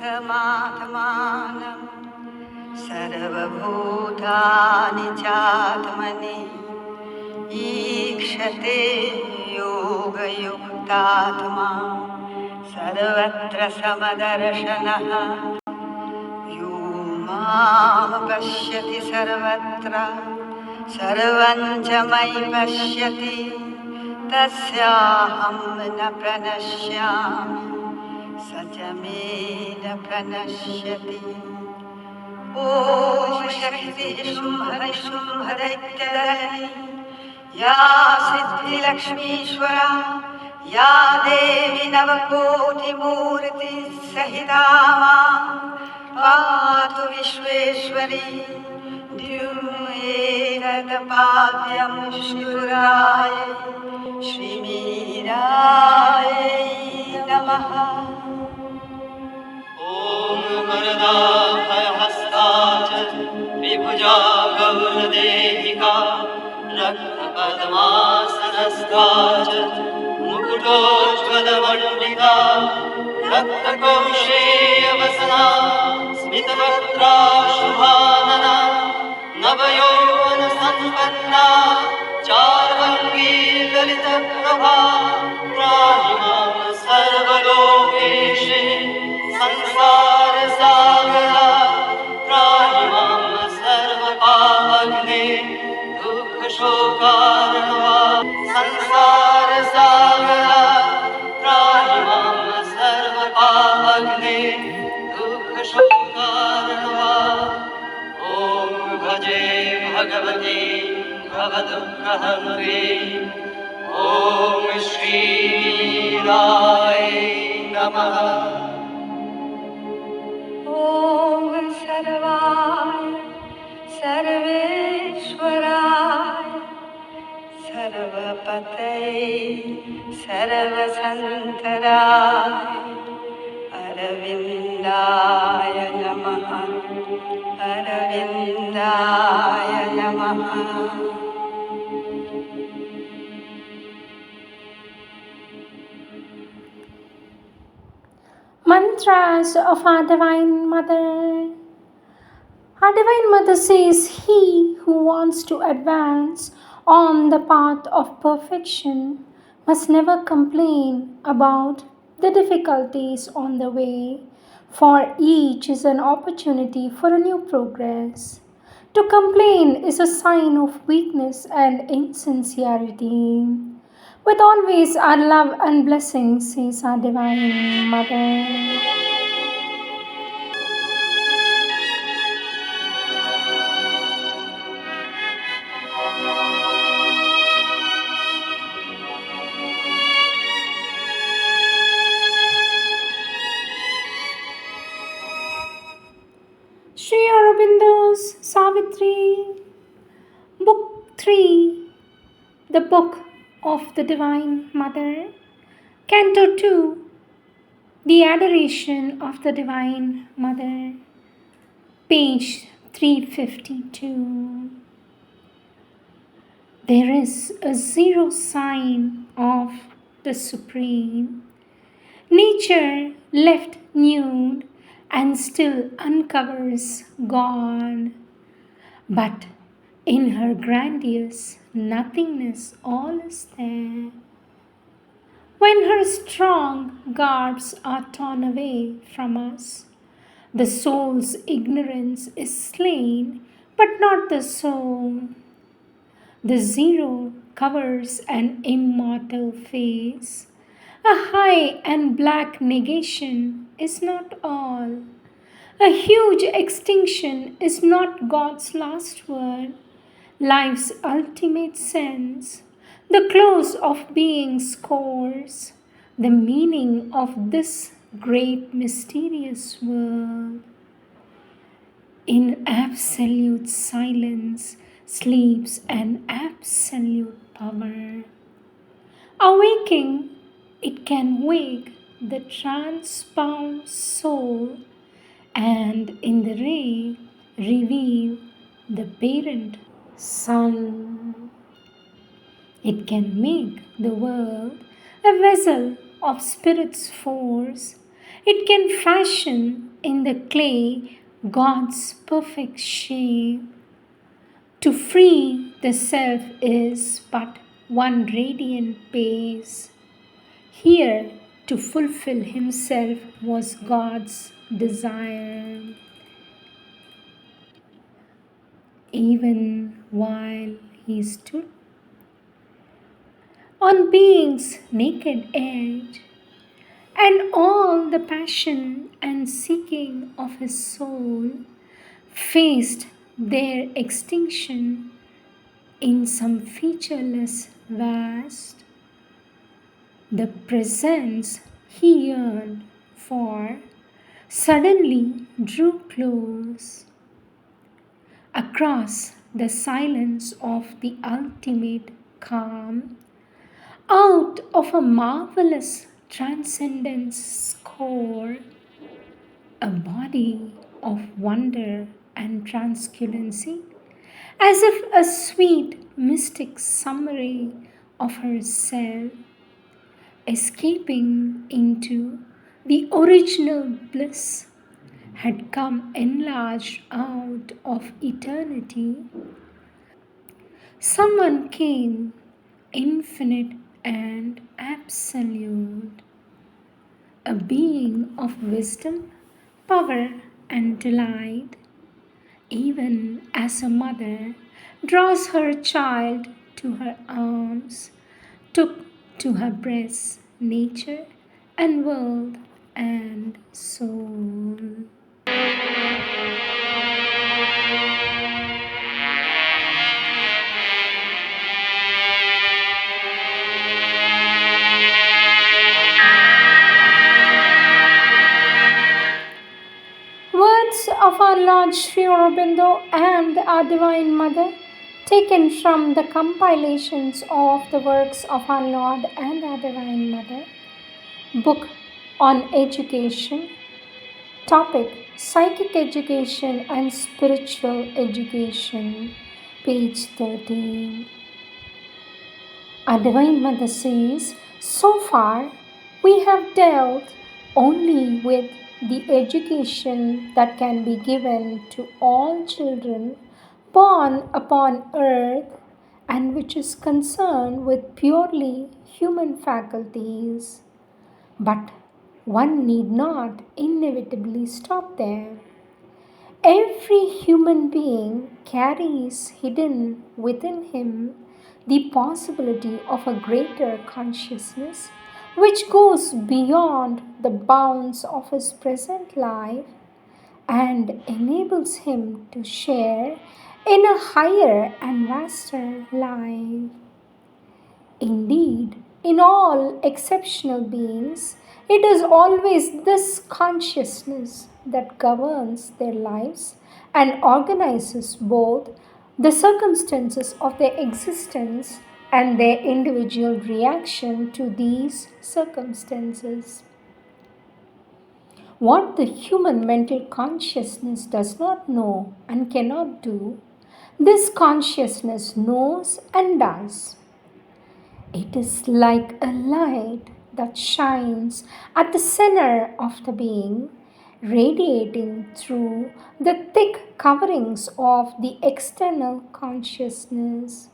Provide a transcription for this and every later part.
स्थमात्मानं सर्वभूतानि चात्मनि ईक्षते योगयुक्तात्मा सर्वत्र समदर्शनः यो मां पश्यति सर्वत्र सर्वं च मयि पश्यति तस्याहं न प्रणश्यामि स च मे न प्रणश्यति ॐ शक्तिः शुम्भनिशुम्भदैत्यदलिनी या सिद्धिलक्ष्मीश्वरा या देवी नवकोटिमूर्तिसहिता मां पातु विश्वेश्वरी द्युमेतत्पाद्यं शूराय श्रीमीरायै नमः। ॐ वरदा भयहस्ता च त्रिभुजा गौरदेहिका रक्तपद्मासनस्था च मुकुटोज्ज्वलमण्डिता रक्तकौशेयवसना स्मितवक्त्रा शुभानना नवयौवनसम्पन्ना चार्वङ्गी ललितप्रभा त्राहि मां सर्वलोकेशे संसारसागरा त्राहि मां सर्वपापघ्ने दुःखशोकार्णवा संसारसागरा त्राहि मां सर्वपापघ्ने दुःखशोकार्णवा ॐ भजे भगवती भवदुःखहन्त्री ॐ श्रीराय नमः। ॐ सर्वाय सर्वेश्वराय सर्वपतये सर्वसन्तराय अरविन्दाय नमः अरविन्दाय नमः। Mantras of our Divine Mother. Our Divine Mother says, he who wants to advance on the path of perfection must never complain about the difficulties on the way, for each is an opportunity for a new progress. To complain is a sign of weakness and insincerity. With always our love and blessings, says our Divine Mother. Sri Aurobindo's Savitri, Book 3, the Book of the Divine Mother, Canto 2, the Adoration of the Divine Mother, page 352. There is a zero sign of the Supreme. Nature left nude and still uncovers God. But in her grandiose nothingness all is there. When her strong garbs are torn away from us, the soul's ignorance is slain, but not the soul. The zero covers an immortal face. A high and black negation is not all. A huge extinction is not God's last word, life's ultimate sense, the close of being's course, the meaning of this great mysterious world. In absolute silence sleeps an absolute power. Awaking, it can wake the transbound soul and in the ray reveal the parent sun. It can make the world a vessel of spirit's force. It can fashion in the clay God's perfect shape. To free the self is but one radiant pace. Here to fulfill himself was God's desire. Even while he stood on being's naked edge, and all the passion and seeking of his soul faced their extinction in some featureless vast, the presence he yearned for suddenly drew close. Across the silence of the ultimate calm, out of a marvelous transcendence score, a body of wonder and transculency, as if a sweet mystic summary of herself, escaping into the original bliss, had come enlarged out of eternity. Someone came, infinite and absolute, a being of wisdom, power, and delight, even as a mother draws her child to her arms, took to her breast nature and world and soul. Words of our Lord Sri Aurobindo and our Divine Mother, taken from the compilations of the works of our Lord and our Divine Mother, book on education, topic psychic education and spiritual education, page 13. Our Divine Mother says, so far we have dealt only with the education that can be given to all children born upon earth and which is concerned with purely human faculties. But one need not inevitably stop there. Every human being carries hidden within him the possibility of a greater consciousness which goes beyond the bounds of his present life and enables him to share in a higher and vaster life. Indeed, in all exceptional beings, it is always this consciousness that governs their lives and organizes both the circumstances of their existence and their individual reaction to these circumstances. What the human mental consciousness does not know and cannot do, this consciousness knows and does. It is like a light that shines at the center of the being, radiating through the thick coverings of the external consciousness.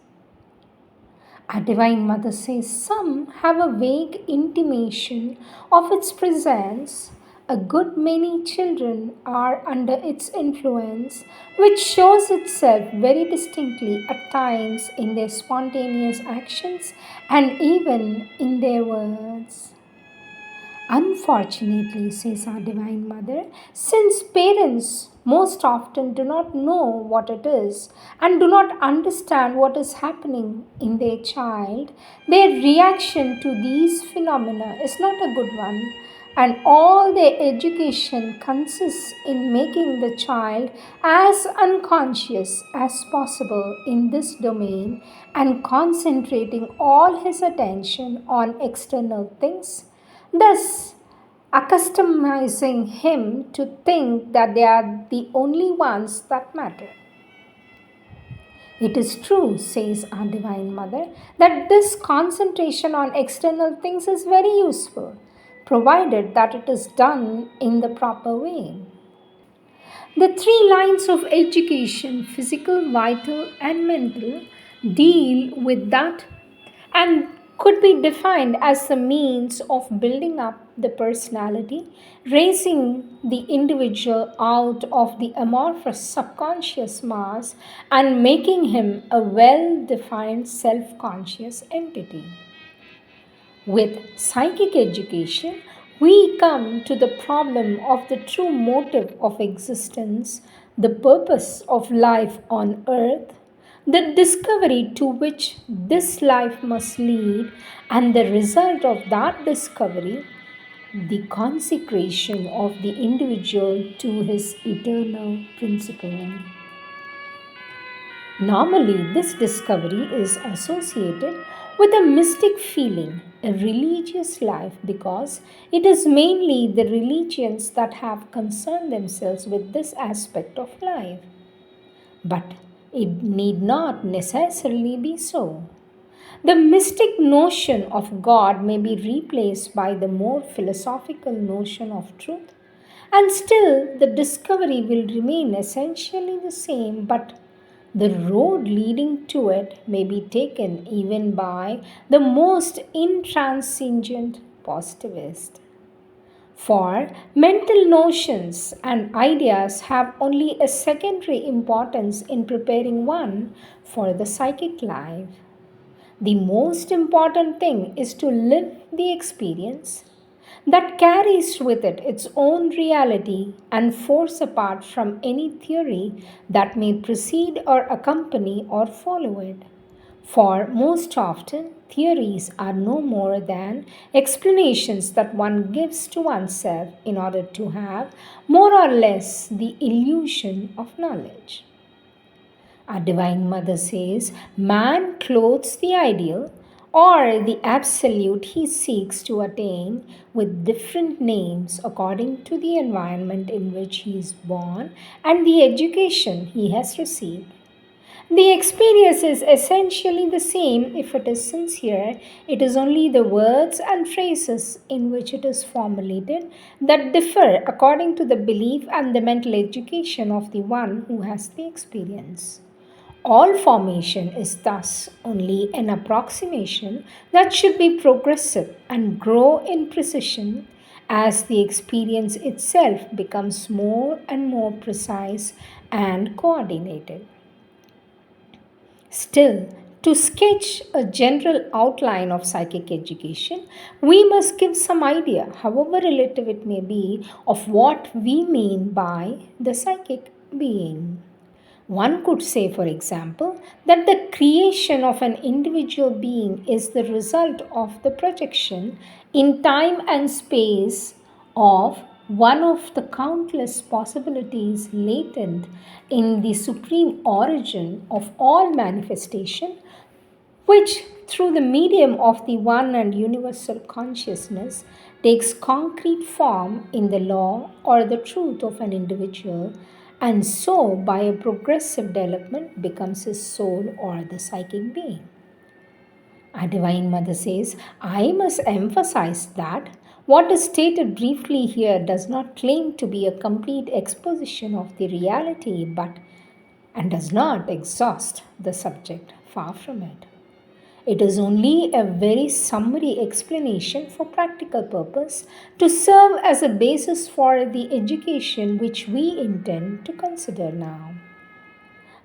Our Divine Mother says some have a vague intimation of its presence. A good many children are under its influence, which shows itself very distinctly at times in their spontaneous actions and even in their words. Unfortunately, says our Divine Mother, since parents most often do not know what it is and do not understand what is happening in their child, their reaction to these phenomena is not a good one, and all their education consists in making the child as unconscious as possible in this domain and concentrating all his attention on external things, thus accustomizing him to think that they are the only ones that matter. It is true, says our Divine Mother, that this concentration on external things is very useful, provided that it is done in the proper way. The three lines of education, physical, vital, and mental, deal with that and could be defined as the means of building up the personality, raising the individual out of the amorphous subconscious mass, and making him a well defined self conscious entity. With psychic education, we come to the problem of the true motive of existence, the purpose of life on earth, the discovery to which this life must lead, and the result of that discovery, the consecration of the individual to his eternal principle. Normally, this discovery is associated with a mystic feeling, a religious life, because it is mainly the religions that have concerned themselves with this aspect of life. But it need not necessarily be so. The mystic notion of God may be replaced by the more philosophical notion of truth, and still the discovery will remain essentially the same, but the road leading to it may be taken even by the most intransigent positivist. For mental notions and ideas have only a secondary importance in preparing one for the psychic life. The most important thing is to live the experience that carries with it its own reality and force apart from any theory that may precede or accompany or follow it. For most often, theories are no more than explanations that one gives to oneself in order to have more or less the illusion of knowledge. Our Divine Mother says, man clothes the ideal or the absolute he seeks to attain with different names according to the environment in which he is born and the education he has received. The experience is essentially the same if it is sincere. It is only the words and phrases in which it is formulated that differ according to the belief and the mental education of the one who has the experience. All formation is thus only an approximation that should be progressive and grow in precision as the experience itself becomes more and more precise and coordinated. Still, to sketch a general outline of psychic education, we must give some idea, however relative it may be, of what we mean by the psychic being. One could say, for example, that the creation of an individual being is the result of the projection in time and space of one of the countless possibilities latent in the supreme origin of all manifestation, which, through the medium of the one and universal consciousness, takes concrete form in the law or the truth of an individual, and so, by a progressive development, becomes his soul or the psychic being. Our Divine Mother says, I must emphasize that what is stated briefly here does not claim to be a complete exposition of the reality, but and does not exhaust the subject. Far from it. It is only a very summary explanation for practical purpose to serve as a basis for the education which we intend to consider now.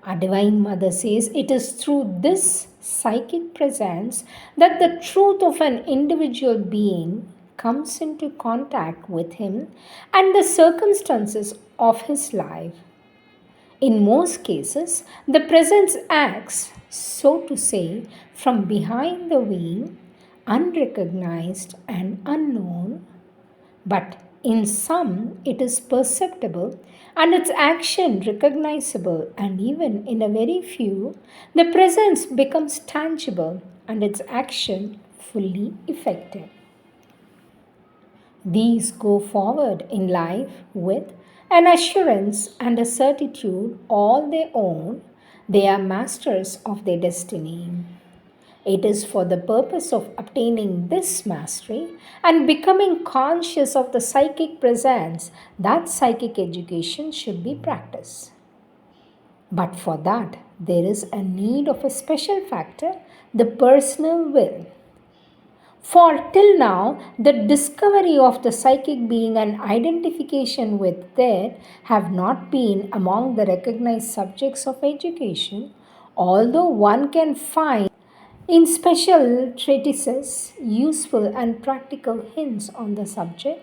Our Divine Mother says it is through this psychic presence that the truth of an individual being comes into contact with him and the circumstances of his life. In most cases, the presence acts, so to say, from behind the veil, unrecognized and unknown, but in some it is perceptible and its action recognizable, and even in a very few, the presence becomes tangible and its action fully effective. These go forward in life with an assurance and a certitude all their own. They are masters of their destiny. It is for the purpose of obtaining this mastery and becoming conscious of the psychic presence that psychic education should be practiced. But for that, there is a need of a special factor, the personal will. For till now, the discovery of the psychic being and identification with it have not been among the recognized subjects of education, although one can find in special treatises useful and practical hints on the subject.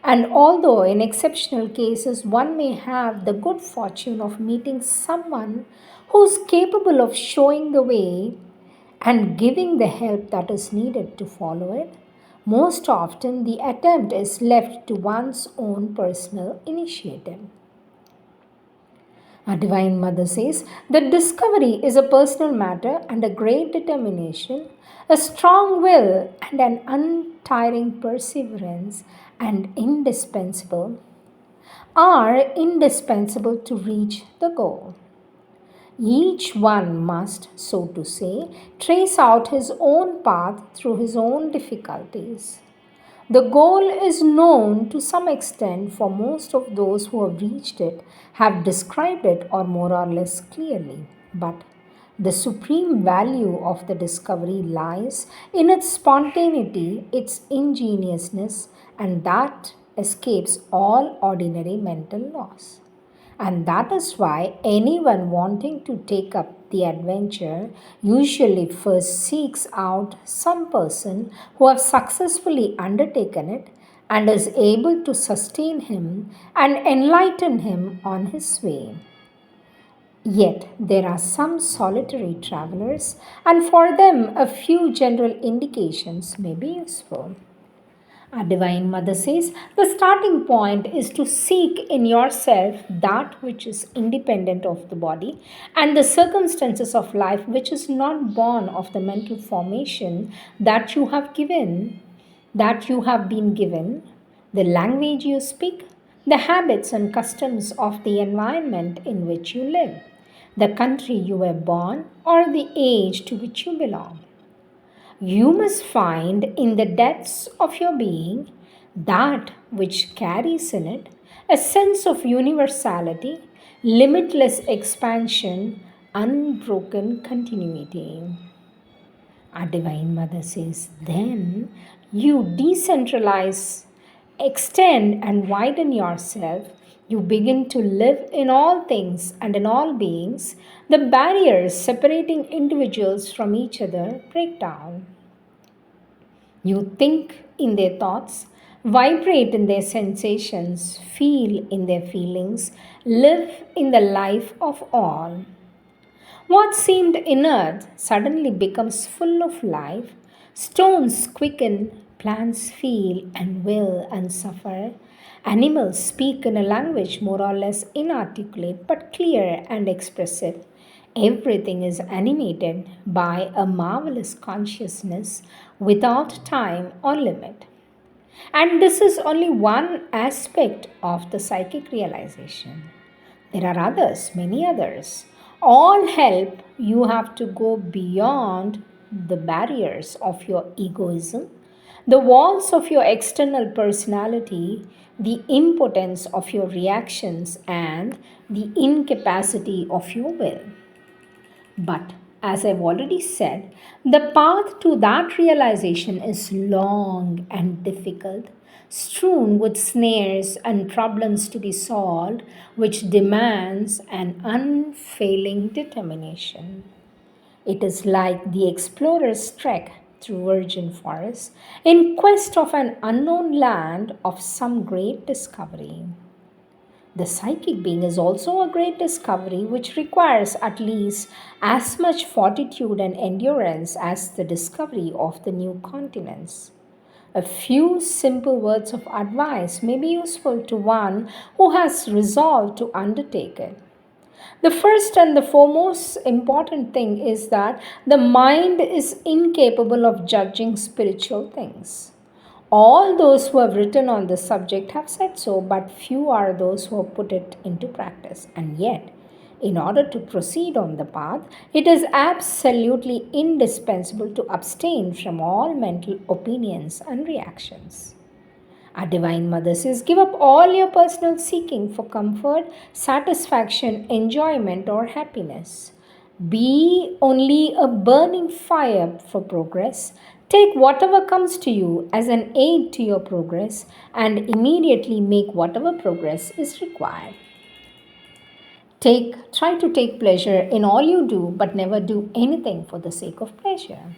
And although in exceptional cases one may have the good fortune of meeting someone who is capable of showing the way and giving the help that is needed to follow it, most often the attempt is left to one's own personal initiative. Our Divine Mother says that discovery is a personal matter and a great determination, a strong will, and an untiring perseverance and indispensable to reach the goal. Each one must, so to say, trace out his own path through his own difficulties. The goal is known to some extent, for most of those who have reached it have described it or more or less clearly. But the supreme value of the discovery lies in its spontaneity, its ingenuousness, and that escapes all ordinary mental laws. And that is why anyone wanting to take up the adventure usually first seeks out some person who has successfully undertaken it and is able to sustain him and enlighten him on his way. Yet there are some solitary travelers, and for them a few general indications may be useful. Our Divine Mother says the starting point is to seek in yourself that which is independent of the body and the circumstances of life, which is not born of the mental formation that you have been given, the language you speak, the habits and customs of the environment in which you live, the country you were born, or the age to which you belong. You must find in the depths of your being that which carries in it a sense of universality, limitless expansion, unbroken continuity. Our Divine Mother says, then you decentralize, extend, and widen yourself. You begin to live in all things and in all beings. The barriers separating individuals from each other break down. You think in their thoughts, vibrate in their sensations, feel in their feelings, live in the life of all. What seemed inert suddenly becomes full of life. Stones quicken, plants feel and will and suffer. Animals speak in a language more or less inarticulate but clear and expressive. Everything is animated by a marvelous consciousness without time or limit. And this is only one aspect of the psychic realization. There are others, many others. All help you have to go beyond the barriers of your egoism, the walls of your external personality, the impotence of your reactions, and the incapacity of your will. But as I've already said, the path to that realization is long and difficult, strewn with snares and problems to be solved, which demands an unfailing determination. It is like the explorer's trek through virgin forests in quest of an unknown land of some great discovery. The psychic being is also a great discovery which requires at least as much fortitude and endurance as the discovery of the new continents. A few simple words of advice may be useful to one who has resolved to undertake it. The first and the foremost important thing is that the mind is incapable of judging spiritual things. All those who have written on this subject have said so, but few are those who have put it into practice. And yet, In order to proceed on the path, it is absolutely indispensable to abstain from all mental opinions and reactions. Our Divine Mother says, give up all your personal seeking for comfort, satisfaction, enjoyment, or happiness. Be only a burning fire for progress. Take whatever comes to you as an aid to your progress and immediately make whatever progress is required. Try to take pleasure in all you do, but never do anything for the sake of pleasure.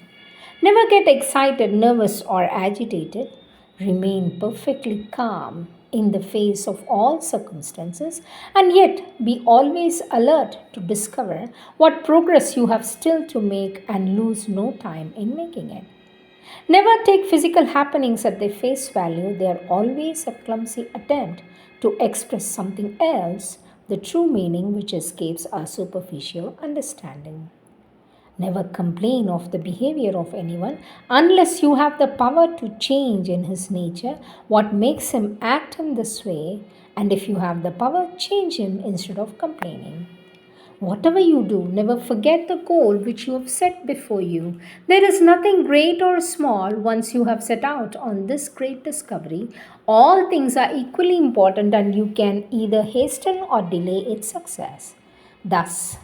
Never get excited, nervous, or agitated. Remain perfectly calm in the face of all circumstances, and yet be always alert to discover what progress you have still to make and lose no time in making it. Never take physical happenings at their face value, they are always a clumsy attempt to express something else, the true meaning which escapes our superficial understanding. Never complain of the behavior of anyone unless you have the power to change in his nature what makes him act in this way, and if you have the power, change him instead of complaining. Whatever you do, never forget the goal which you have set before you. There is nothing great or small once you have set out on this great discovery. All things are equally important, and you can either hasten or delay its success. Thus,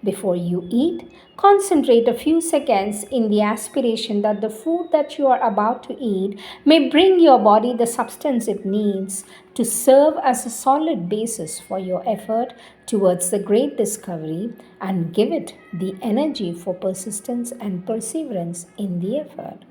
before you eat, concentrate a few seconds in the aspiration that the food that you are about to eat may bring your body the substance it needs to serve as a solid basis for your effort towards the great discovery and give it the energy for persistence and perseverance in the effort.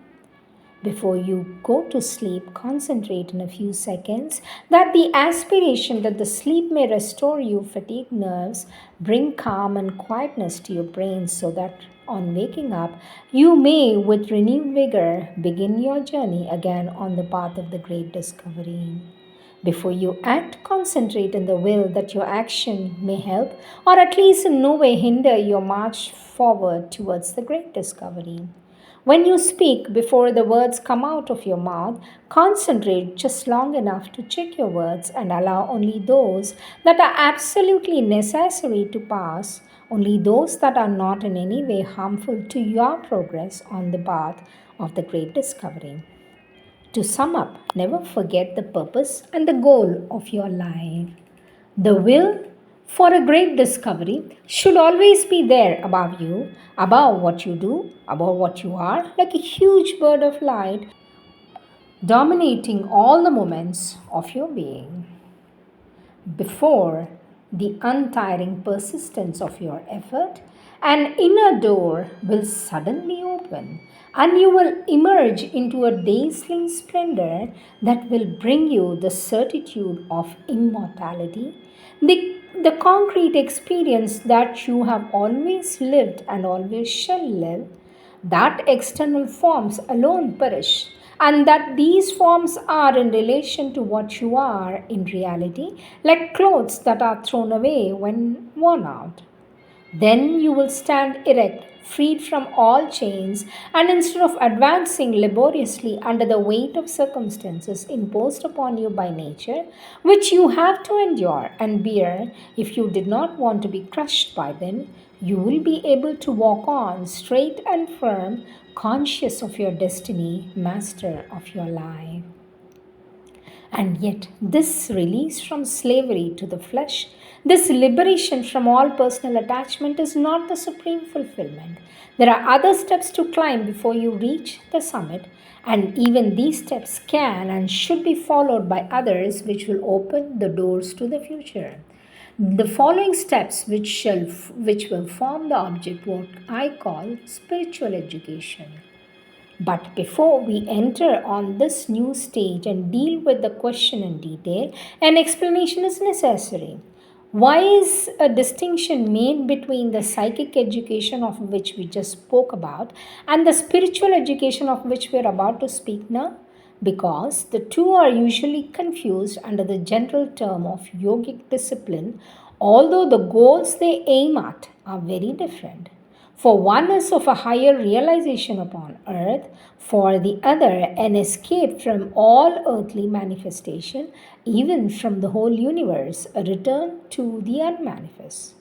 Before you go to sleep, concentrate in a few seconds that the aspiration that the sleep may restore your fatigued nerves, bring calm and quietness to your brain so that on waking up, you may with renewed vigor begin your journey again on the path of the great discovery. Before you act, concentrate in the will that your action may help or at least in no way hinder your march forward towards the great discovery. When you speak, before the words come out of your mouth, concentrate just long enough to check your words and allow only those that are absolutely necessary to pass, only those that are not in any way harmful to your progress on the path of the great discovery. To sum up, never forget the purpose and the goal of your life. The will for a great discovery should always be there above you, above what you do, above what you are, like a huge bird of light dominating all the moments of your being. Before the untiring persistence of your effort, an inner door will suddenly open and you will emerge into a dazzling splendor that will bring you the certitude of immortality, the concrete experience that you have always lived and always shall live, that external forms alone perish, and that these forms are in relation to what you are in reality, like clothes that are thrown away when worn out. Then you will stand erect, freed from all chains, and instead of advancing laboriously under the weight of circumstances imposed upon you by nature, which you have to endure and bear if you did not want to be crushed by them, you will be able to walk on straight and firm, conscious of your destiny, master of your life. And yet, this release from slavery to the flesh, this liberation from all personal attachment is not the supreme fulfillment. There are other steps to climb before you reach the summit, and even these steps can and should be followed by others which will open the doors to the future. The following steps which will form the object what I call spiritual education. But before we enter on this new stage and deal with the question in detail, an explanation is necessary. Why is a distinction made between the psychic education of which we just spoke about and the spiritual education of which we are about to speak now? Because the two are usually confused under the general term of yogic discipline, although the goals they aim at are very different. For one is of a higher realization upon earth, for the other an escape from all earthly manifestation, even from the whole universe, a return to the unmanifest.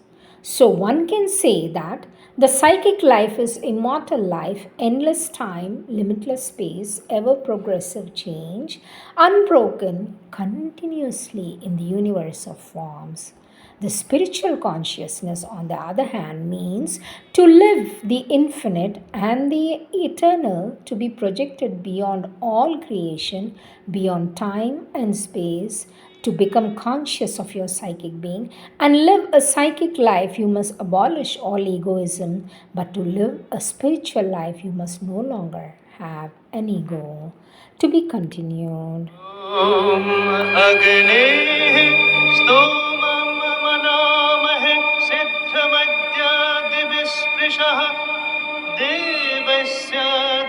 So one can say that the psychic life is immortal life, endless time, limitless space, ever progressive change, unbroken continuously in the universe of forms. The spiritual consciousness, on the other hand, means to live the infinite and the eternal, to be projected beyond all creation, beyond time and space, to become conscious of your psychic being and live a psychic life. You must abolish all egoism, but to live a spiritual life, you must no longer have an ego. To be continued. ॐ अग्नेः स्तोमं मनामहे सिद्धमद्यादिविस्पृशः देवस्य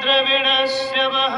द्रविणस्य वः